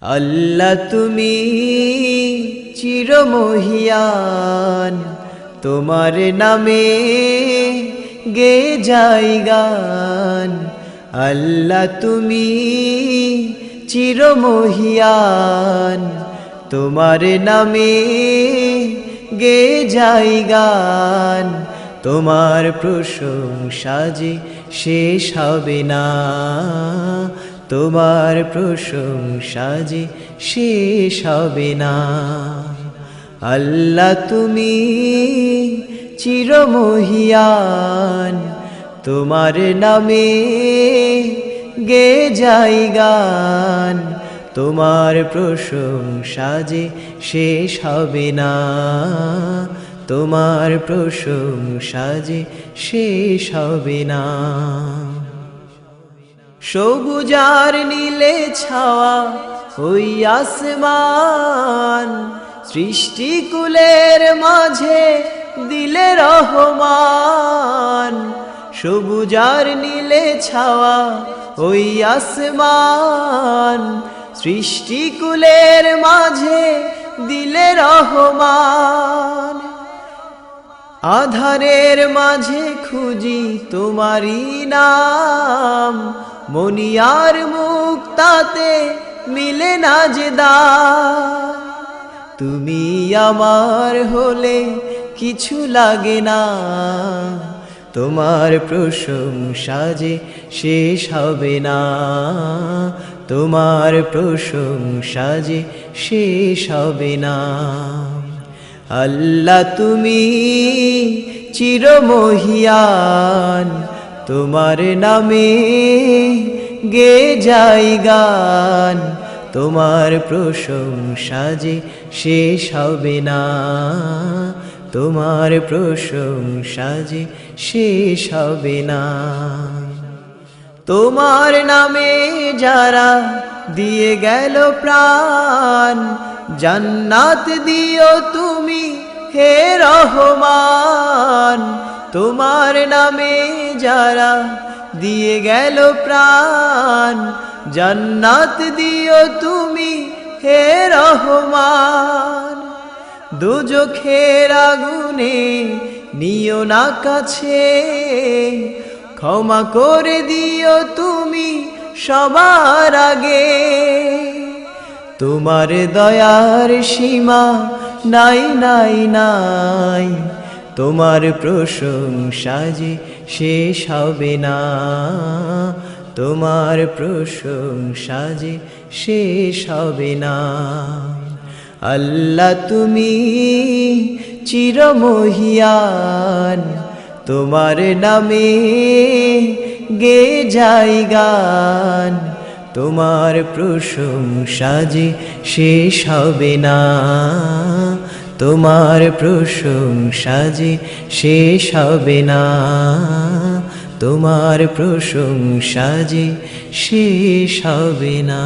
আল্লাহ তুমি চিরমহিয়ান, তোমার নামে গে যাই গান। আল্লাহ তুমি চিরমহিয়ান, তোমার নামে গে যাই গান। তোমার প্রশংসা যে শেষ হবে না, তোমার প্রশংসা যে শেষ হবে না। আল্লাহ তুমি চিরমহিয়ান, তোমার নামে গে যাই গান। তোমার প্রশংসা যে শেষ হবে না, তোমার প্রশংসা যে শেষ হবে না। সবুজার নীলে ছাওয়া ওই আসমান, সৃষ্টিকুলের মাঝে দিলে রহমান। সবুজার নীলে ছাওয়া ওই আসমান, সৃষ্টিকুলের মাঝে দিলে রহমান। আধারের মাঝে খুঁজি তোমারি নাম, মনিয়ার মুক্তাতে মিলে না যে দাম। তুমি আমার হলে কিছু লাগে না, তোমার প্রশংসা যে শেষ হবে না, তোমার প্রশংসা যে শেষ হবে না। আল্লাহ তুমি চিরমহিয়ান, তোমার নামে গে যাই গান। তোমার প্রশংসা যে শেষ হবে না, তোমার প্রশংসা যে শেষ হবে না। তোমার নামে যারা দিয়ে গেল প্রাণ, জান্নাত দিও তুমি হে রহমান। তোমার নামে যারা দিয়ে গেল প্রাণ, জান্নাত দিও তুমি হে রহমান। দোজখের আগুনে নিও না কাছে, ক্ষমা করে দিও তুমি সবার আগে। তোমার দয়ার সীমা নাই নাই নাই, তোমার প্রশংসা যে শেষ হবে না, তোমার প্রশংসা যে শেষ হবে না। আল্লাহ তুমি চিরমহিয়ান, তোমার নামে গে যাই গান। তোমার প্রশংসা যে শেষ হবে না, তোমার প্রশংসা যে শেষ হবে না, তোমার প্রশংসা যে শেষ হবে না।